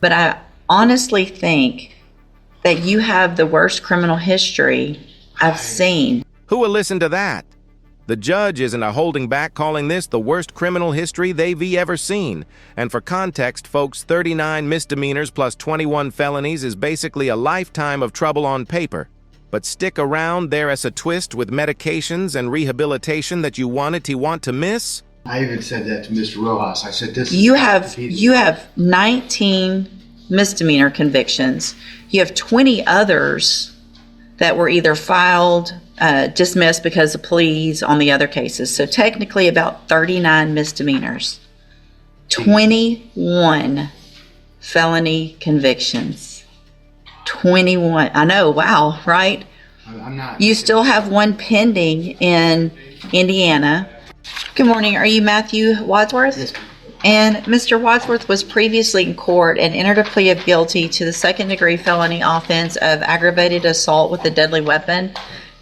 But I honestly think that you have the worst criminal history I've seen. Who will listen to that? The judge isn't holding back, calling this the worst criminal history they've ever seen. And for context, folks, 39 misdemeanors plus 21 felonies is basically a lifetime of trouble on paper. But stick around, there is a twist with medications and rehabilitation that you want to miss. I even said that to Mr. Rojas. I said, this You have 19 misdemeanor convictions. You have 20 others that were either filed, dismissed because of pleas on the other cases. So technically about 39 misdemeanors, 21 felony convictions, 21. I know, wow, right? I'm not. You still have one pending in Indiana. Good morning. Are you Matthew Wadsworth? Yes. And Mr. Wadsworth was previously in court and entered a plea of guilty to the second-degree felony offense of aggravated assault with a deadly weapon.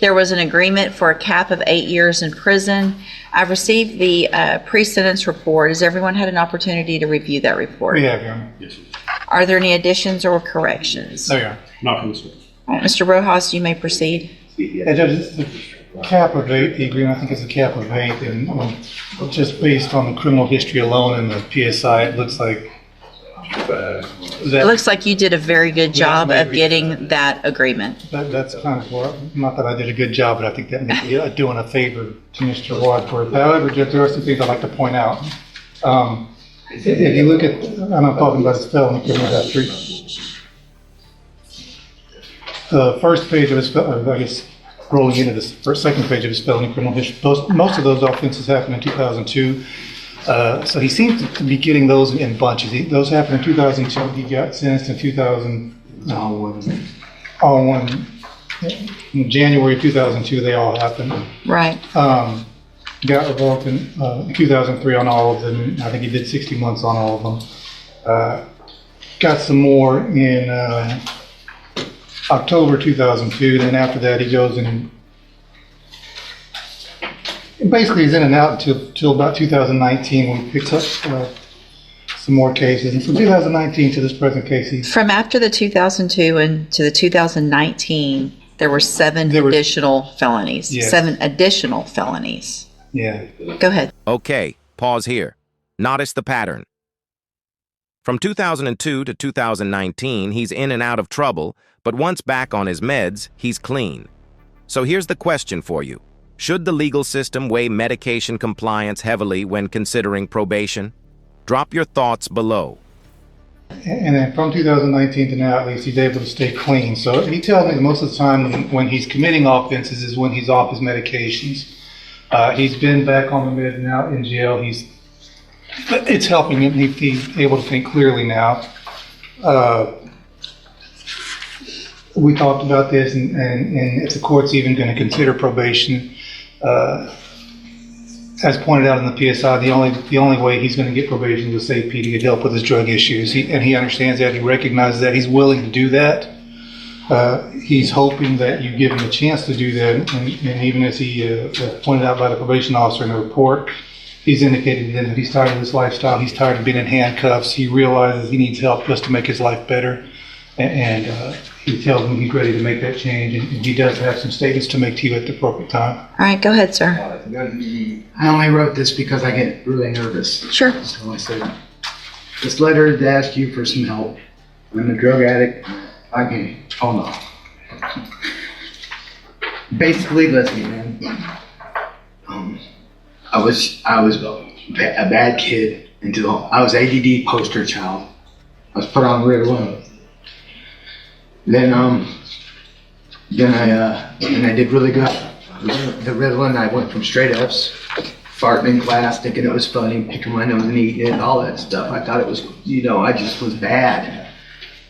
There was an agreement for a cap of 8 years in prison. I've received the pre-sentence report. Has everyone had an opportunity to review that report? We have, Your Honor. Yes, sir. Are there any additions or corrections? No, Your Honor. Not from this one. All right, Mr. Rojas, you may proceed. Yeah, Judge, it's the cap of 8, the agreement, I think it's a cap of 8, and just based on the criminal history alone in the PSI, it looks like It looks like you did a very good job of getting that agreement. that's kind of what, not that I did a good job, but I think that may be doing a favor to Mr. Wadsworth. However, Judge, there are some things I'd like to point out. If you look at, and I'm talking about his felony criminal history, the first page of his, I guess, rolling into this second page of his felony criminal history, most of those offenses happened in 2002. So he seems to be getting those in bunches. Those happened in 2002. He got sentenced in 2000. All one. In January of 2002, they all happened. Right. Got revoked in 2003 on all of them. I think he did 60 months on all of them. Got some more in October 2002. Then after that, he goes and basically he's in and out until about 2019 when he picks up some more cases. And from 2019 to this present case, he's... From after the 2002 and to the 2019, there were seven additional felonies. Yes. 7 additional felonies. Yeah. Go ahead. Okay, pause here. Notice the pattern. From 2002 to 2019, he's in and out of trouble, but once back on his meds, he's clean. So here's the question for you. Should the legal system weigh medication compliance heavily when considering probation? Drop your thoughts below. And then from 2019 to now, at least, he's able to stay clean. So he tells me that most of the time when he's committing offenses is when he's off his medications. He's been back on the meds now in jail. It's helping him. He's able to think clearly now. We talked about this, and if the court's even going to consider probation, as pointed out in the PSI, the only way he's going to get probation is with safe PD to help with his drug issues. He understands that. He recognizes that. He's willing to do that. He's hoping that you give him a chance to do that. And even as he pointed out by the probation officer in the report, he's indicated that he's tired of this lifestyle. He's tired of being in handcuffs. He realizes he needs help just to make his life better. And he tells me he's ready to make that change, and he does have some statements to make to you at the appropriate time. All right, go ahead, sir. I only wrote this because I get really nervous. Sure. So I said, this letter is to ask you for some help. I'm a drug addict. I can't. Oh no. Basically, listen, man. I was a bad kid until I was ADD poster child. I was put on Ritalin. Then I did really good. The Ritalin, I went from straight F's, farting in class, thinking it was funny, picking my nose and eating it, all that stuff. I thought it was, I just was bad.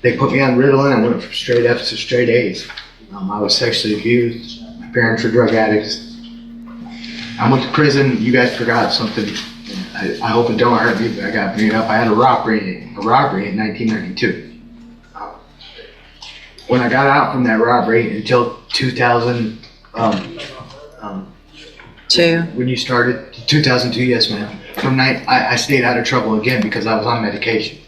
They put me on Ritalin, I went from straight F's to straight A's. I was sexually abused. My parents were drug addicts. I went to prison. You guys forgot something. I hope it don't hurt me, but I got bringing it up. I had a robbery in 1992. When I got out from that robbery until 2000, Two. when you started, 2002, yes ma'am. I stayed out of trouble again because I was on medication.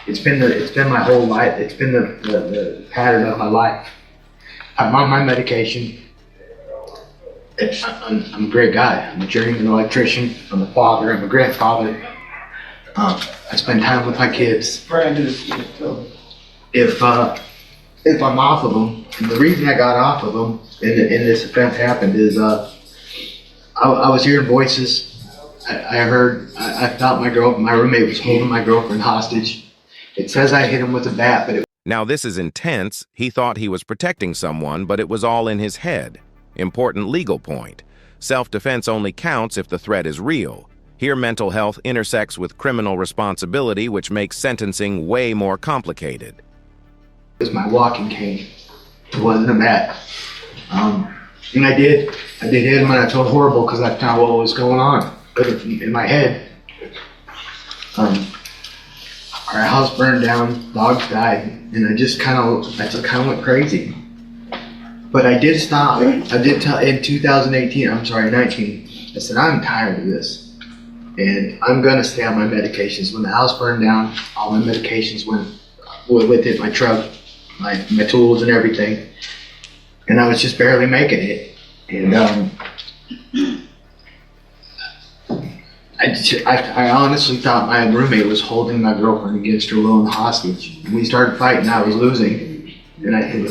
It's been my whole life. It's been the pattern of my life. I'm on my medication. I'm a great guy. I'm a journeyman electrician. I'm a father. I'm a grandfather. I spend time with my kids. If I'm off of them, and the reason I got off of them and this offense happened is I was hearing voices. I thought my roommate was holding my girlfriend hostage. It says I hit him with a bat, but Now this is intense. He thought he was protecting someone, but it was all in his head. Important legal point. Self-defense only counts if the threat is real. Here mental health intersects with criminal responsibility, which makes sentencing way more complicated. it was my walking cane. It wasn't a bat. And I did hit him, and I felt horrible because I found what was going on. But in my head, our house burned down, dogs died, and I just kind of went crazy. But I did stop. I did tell in 2018. I'm sorry, 19. I said I'm tired of this, and I'm gonna stay on my medications. When the house burned down, all my medications went with it. My truck, my tools, and everything. And I was just barely making it. And I honestly thought my roommate was holding my girlfriend against her will and hostage. When we started fighting, I was losing. And I said,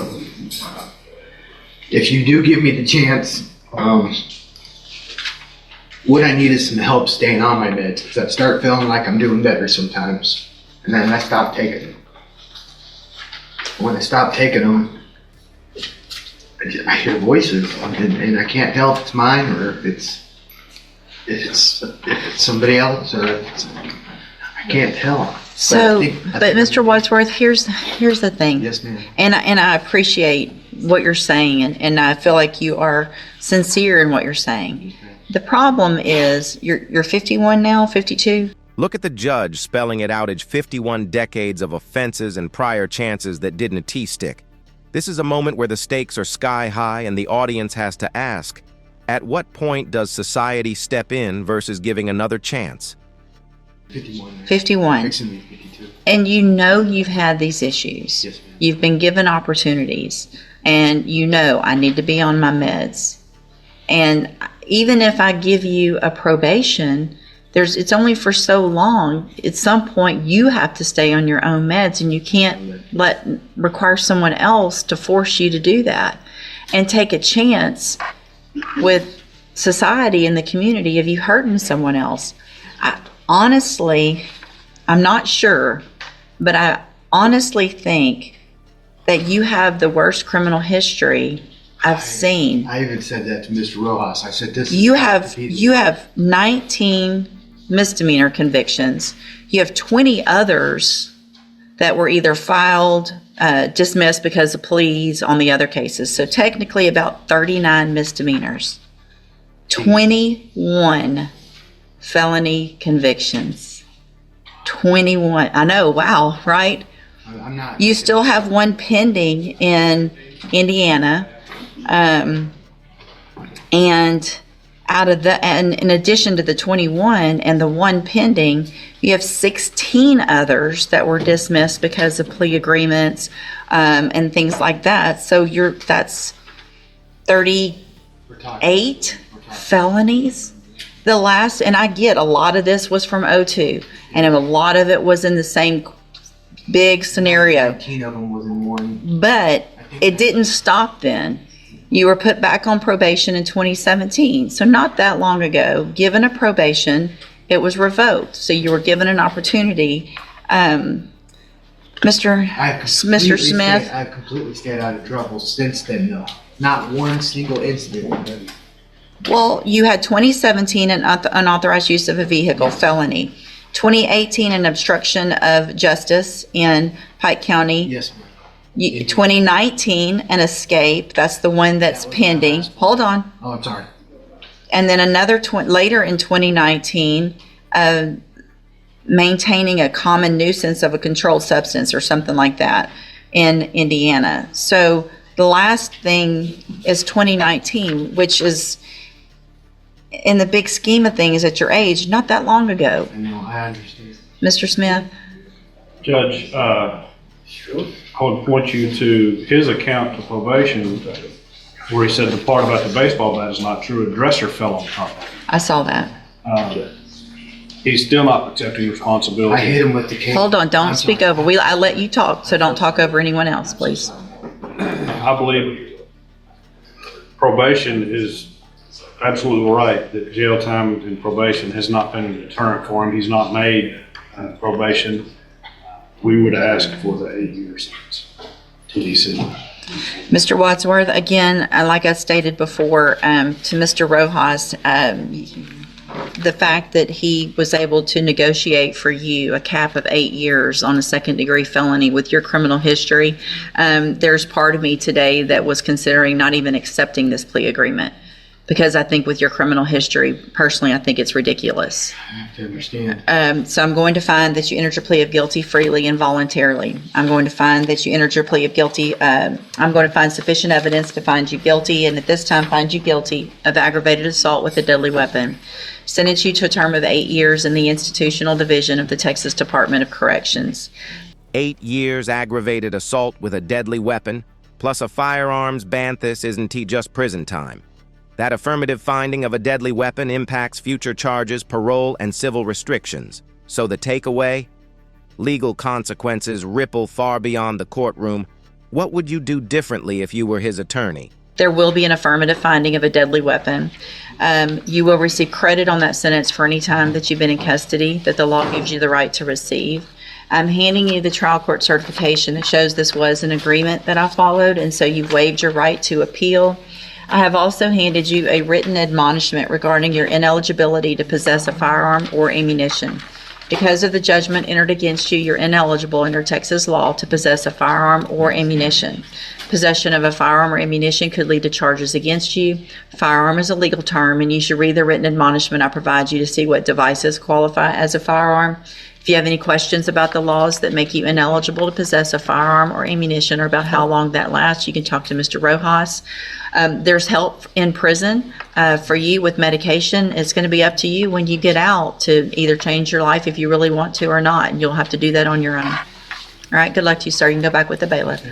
if you do give me the chance, what I need is some help staying on my meds. Because I start feeling like I'm doing better sometimes. And then I stopped taking them. When I stopped taking them, I hear voices, and I can't tell if it's mine or if it's somebody else, or I can't tell. So, but Mr. Wadsworth, here's the thing. Yes, ma'am. And I appreciate what you're saying, and I feel like you are sincere in what you're saying. The problem is you're 51 now, 52. Look at the judge spelling it out as 51 decades of offenses and prior chances that didn't a T-stick. This is a moment where the stakes are sky high and the audience has to ask, at what point does society step in versus giving another chance? 51. 51. Fixing to be 52. And you know you've had these issues. Yes, ma'am. You've been given opportunities, and you know I need to be on my meds. And even if I give you a probation, it's only for so long. At some point, you have to stay on your own meds, and you can't require someone else to force you to do that and take a chance with society and the community of you hurting someone else. Honestly, I'm not sure, but I honestly think that you have the worst criminal history I've seen. I even said that to Mr. Rojas. I said this. You have 19 misdemeanor convictions. You have 20 others that were either filed, dismissed because of pleas on the other cases. So technically about 39 misdemeanors. 21 felony convictions. 21. I know, wow, right? I'm not. You still have one pending in Indiana. And out of and in addition to the 21 and the one pending, you have 16 others that were dismissed because of plea agreements, and things like that. So that's 38 felonies. The last, and I get a lot of this was from '02, and a lot of it was in the same big scenario. 19 of them was in one. But it didn't stop then. You were put back on probation in 2017. So not that long ago, given a probation, it was revoked. So you were given an opportunity. Mr. Smith? I've completely stayed out of trouble since then, though. Not one single incident. Well, you had 2017 an unauthorized use of a vehicle, felony. 2018 an obstruction of justice in Pike County. Yes, ma'am. 2019 an escape. That's the one that's pending. Hold on. Oh, I'm sorry. And then another later in 2019, maintaining a common nuisance of a controlled substance or something like that in Indiana. So the last thing is 2019, which is, in the big scheme of things at your age, not that long ago. I know, I understand. Mr. Smith? Judge, I would point you to his account to probation where he said the part about the baseball bat is not true. A dresser fell on top of him. I saw that. He's still not accepting responsibility. I hit him with the cane. Hold on, don't speak over. I let you talk, so don't talk over anyone else, please. I believe probation is absolutely right that jail time and probation has not been a deterrent for him. He's not made probation. We would ask for the 8 years TDC. Mr. Wadsworth, again, like I stated before, to Mr. Rojas, the fact that he was able to negotiate for you a cap of 8 years on a second-degree felony with your criminal history, there's part of me today that was considering not even accepting this plea agreement. Because I think with your criminal history, personally, I think it's ridiculous. I have to understand. So I'm going to find that you entered your plea of guilty freely and voluntarily. I'm going to find that you entered your plea of guilty. I'm going to find sufficient evidence to find you guilty, and at this time find you guilty of aggravated assault with a deadly weapon. Sentence you to a term of 8 years in the institutional division of the Texas Department of Corrections. 8 years aggravated assault with a deadly weapon, plus a firearms banthus, isn't he just prison time? That affirmative finding of a deadly weapon impacts future charges, parole, and civil restrictions. So the takeaway? Legal consequences ripple far beyond the courtroom. What would you do differently if you were his attorney? There will be an affirmative finding of a deadly weapon. You will receive credit on that sentence for any time that you've been in custody, that the law gives you the right to receive. I'm handing you the trial court certification that shows this was an agreement that I followed, and so you've waived your right to appeal. I have also handed you a written admonishment regarding your ineligibility to possess a firearm or ammunition. Because of the judgment entered against you, you're ineligible under Texas law to possess a firearm or ammunition. Possession of a firearm or ammunition could lead to charges against you. Firearm is a legal term, and you should read the written admonishment I provide you to see what devices qualify as a firearm. If you have any questions about the laws that make you ineligible to possess a firearm or ammunition, or about how long that lasts, you can talk to Mr. Rojas. There's help in prison for you with medication. It's going to be up to you when you get out to either change your life if you really want to or not, and you'll have to do that on your own. All right, good luck to you, sir. You can go back with the bailiff.